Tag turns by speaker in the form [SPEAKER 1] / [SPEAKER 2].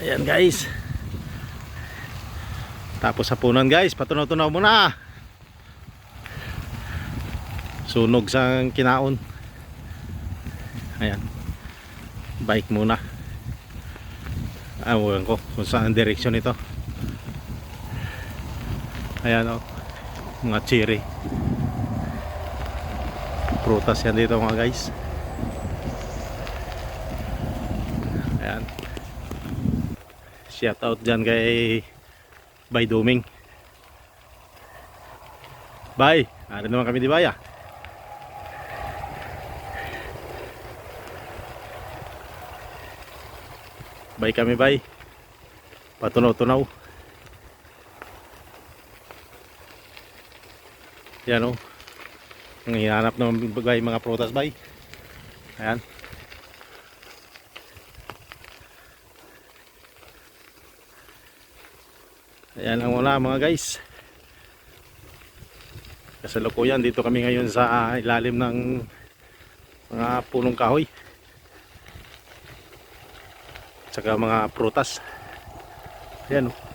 [SPEAKER 1] Ayan guys. Tapos sa punan guys, patunaw-tunaw muna. Sunog sa kinaon. Ayan. Bike muna. Awan ko kung saan direksyon ito. Ayan o. Mga cherry. Prutas yan dito mga guys. Ayan. Shout out dyan kay Bay Duming. Bay, ano naman kami di Baya. Bay kami bay. Patunaw-tunaw. Yan o. Ang hihanap ng bay, mga prutas bay. Ayan. Ayan ang wala mga guys. Kasalukuyan dito kami ngayon sa ilalim ng mga punong kahoy. Tsaka mga prutas. Ayan o.